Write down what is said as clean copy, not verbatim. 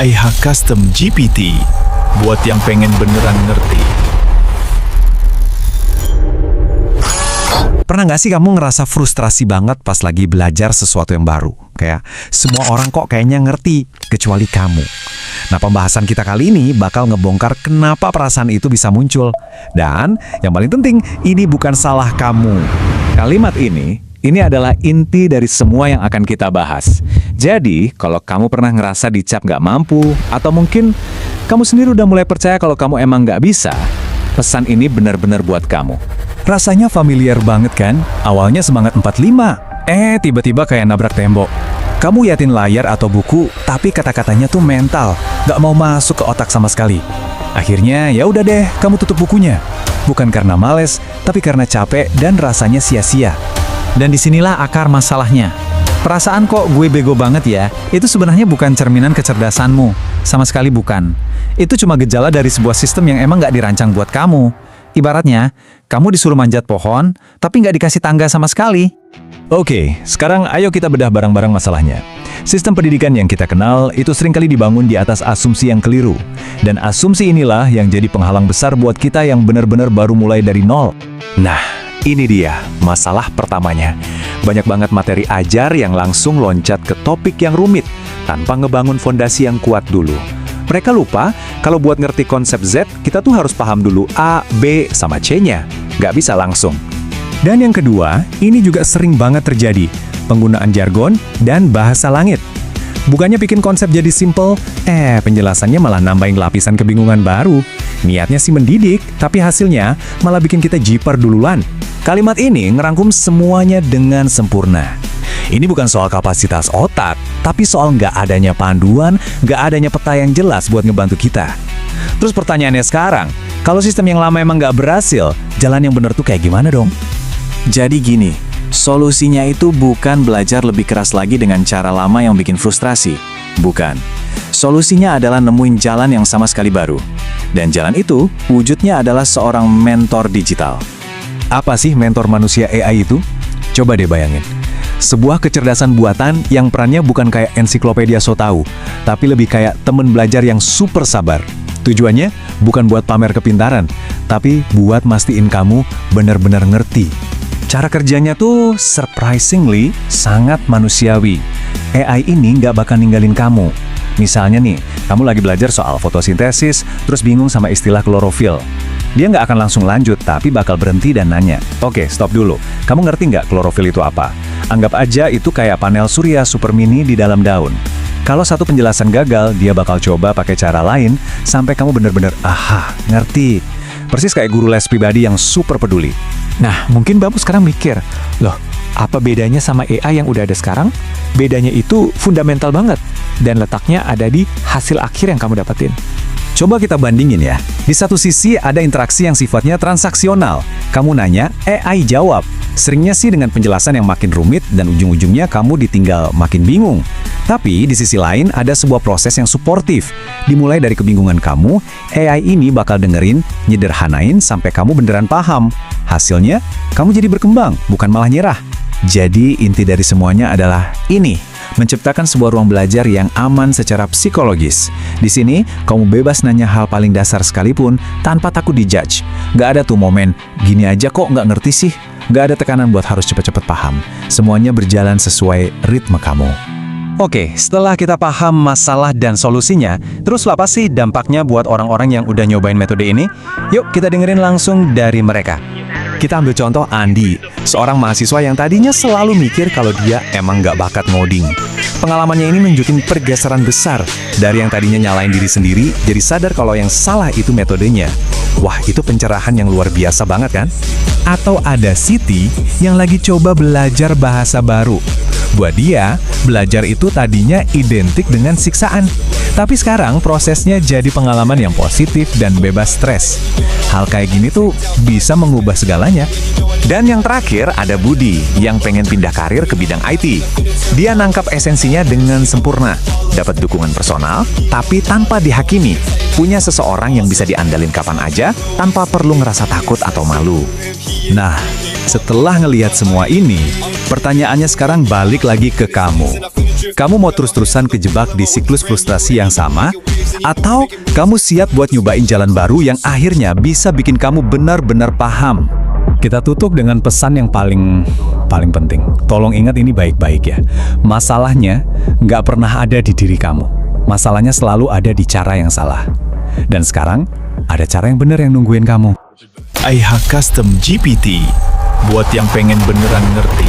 AIH Custom GPT, buat yang pengen beneran ngerti. Pernah nggak sih kamu ngerasa frustrasi banget pas lagi belajar sesuatu yang baru? Kayak, semua orang kok kayaknya ngerti, kecuali kamu. Nah, pembahasan kita kali ini bakal ngebongkar kenapa perasaan itu bisa muncul. Dan, yang paling penting, ini bukan salah kamu. Kalimat ini adalah inti dari semua yang akan kita bahas. Jadi, kalau kamu pernah ngerasa dicap nggak mampu, atau mungkin kamu sendiri udah mulai percaya kalau kamu emang nggak bisa, pesan ini benar-benar buat kamu. Rasanya familiar banget kan? Awalnya semangat 45, tiba-tiba kayak nabrak tembok. Kamu liatin layar atau buku, tapi kata-katanya tuh mental, nggak mau masuk ke otak sama sekali. Akhirnya, ya udah deh, kamu tutup bukunya. Bukan karena males, tapi karena capek dan rasanya sia-sia. Dan disinilah akar masalahnya. Perasaan kok gue bego banget ya, itu sebenarnya bukan cerminan kecerdasanmu. Sama sekali bukan. Itu cuma gejala dari sebuah sistem yang emang nggak dirancang buat kamu. Ibaratnya, kamu disuruh manjat pohon, tapi nggak dikasih tangga sama sekali. Oke, sekarang ayo kita bedah bareng-bareng masalahnya. Sistem pendidikan yang kita kenal itu seringkali dibangun di atas asumsi yang keliru. Dan asumsi inilah yang jadi penghalang besar buat kita yang benar-benar baru mulai dari nol. Nah, ini dia masalah pertamanya. Banyak banget materi ajar yang langsung loncat ke topik yang rumit, tanpa ngebangun fondasi yang kuat dulu. Mereka lupa, kalau buat ngerti konsep Z, kita tuh harus paham dulu A, B, sama C-nya. Nggak bisa langsung. Dan yang kedua, ini juga sering banget terjadi, penggunaan jargon dan bahasa langit. Bukannya bikin konsep jadi simple, penjelasannya malah nambahin lapisan kebingungan baru. Niatnya sih mendidik, tapi hasilnya malah bikin kita jiper duluan. Kalimat ini ngerangkum semuanya dengan sempurna. Ini bukan soal kapasitas otak, tapi soal nggak adanya panduan, nggak adanya peta yang jelas buat ngebantu kita. Terus pertanyaannya sekarang, kalau sistem yang lama emang nggak berhasil, jalan yang bener tuh kayak gimana dong? Jadi gini, solusinya itu bukan belajar lebih keras lagi dengan cara lama yang bikin frustrasi. Bukan. Solusinya adalah nemuin jalan yang sama sekali baru. Dan jalan itu, wujudnya adalah seorang mentor digital. Apa sih mentor manusia AI itu? Coba deh bayangin. Sebuah kecerdasan buatan yang perannya bukan kayak ensiklopedia so tau, tapi lebih kayak temen belajar yang super sabar. Tujuannya bukan buat pamer kepintaran, tapi buat mastiin kamu benar-benar ngerti. Cara kerjanya tuh surprisingly sangat manusiawi. AI ini nggak bakal ninggalin kamu. Misalnya nih, kamu lagi belajar soal fotosintesis, terus bingung sama istilah klorofil. Dia nggak akan langsung lanjut, tapi bakal berhenti dan nanya, "Oke, stop dulu. Kamu ngerti nggak klorofil itu apa?" Anggap aja itu kayak panel surya super mini di dalam daun. Kalau satu penjelasan gagal, dia bakal coba pakai cara lain sampai kamu bener-bener, aha, ngerti. Persis kayak guru les pribadi yang super peduli. Nah, mungkin Bapak sekarang mikir, loh, apa bedanya sama AI yang udah ada sekarang? Bedanya itu fundamental banget, dan letaknya ada di hasil akhir yang kamu dapetin. Coba kita bandingin ya. Di satu sisi ada interaksi yang sifatnya transaksional. Kamu nanya, AI jawab. Seringnya sih dengan penjelasan yang makin rumit dan ujung-ujungnya kamu ditinggal makin bingung. Tapi di sisi lain ada sebuah proses yang suportif. Dimulai dari kebingungan kamu, AI ini bakal dengerin, nyederhanain sampai kamu beneran paham. Hasilnya, kamu jadi berkembang, bukan malah nyerah. Jadi inti dari semuanya adalah ini. Menciptakan sebuah ruang belajar yang aman secara psikologis. Di sini, kamu bebas nanya hal paling dasar sekalipun tanpa takut dijudge. Nggak ada tuh momen, gini aja kok nggak ngerti sih. Nggak ada tekanan buat harus cepet-cepet paham. Semuanya berjalan sesuai ritme kamu. Oke, setelah kita paham masalah dan solusinya, terus apa sih dampaknya buat orang-orang yang udah nyobain metode ini? Yuk kita dengerin langsung dari mereka. Kita ambil contoh Andi, seorang mahasiswa yang tadinya selalu mikir kalau dia emang nggak bakat ngoding. Pengalamannya ini nunjukin pergeseran besar dari yang tadinya nyalain diri sendiri, jadi sadar kalau yang salah itu metodenya. Wah, itu pencerahan yang luar biasa banget kan? Atau ada Siti yang lagi coba belajar bahasa baru. Buat dia, belajar itu tadinya identik dengan siksaan. Tapi sekarang prosesnya jadi pengalaman yang positif dan bebas stres. Hal kayak gini tuh bisa mengubah segalanya. Dan yang terakhir ada Budi yang pengen pindah karir ke bidang IT. Dia nangkap esensinya dengan sempurna. Dapat dukungan personal, tapi tanpa dihakimi. Punya seseorang yang bisa diandalin kapan aja, tanpa perlu ngerasa takut atau malu. Nah, setelah ngelihat semua ini, pertanyaannya sekarang balik lagi ke kamu. Kamu mau terus-terusan kejebak di siklus frustrasi yang sama? Atau kamu siap buat nyobain jalan baru yang akhirnya bisa bikin kamu benar-benar paham? Kita tutup dengan pesan yang paling penting. Tolong ingat ini baik-baik ya. Masalahnya nggak pernah ada di diri kamu. Masalahnya selalu ada di cara yang salah. Dan sekarang, ada cara yang benar yang nungguin kamu. AIHA Custom GPT, buat yang pengen beneran ngerti.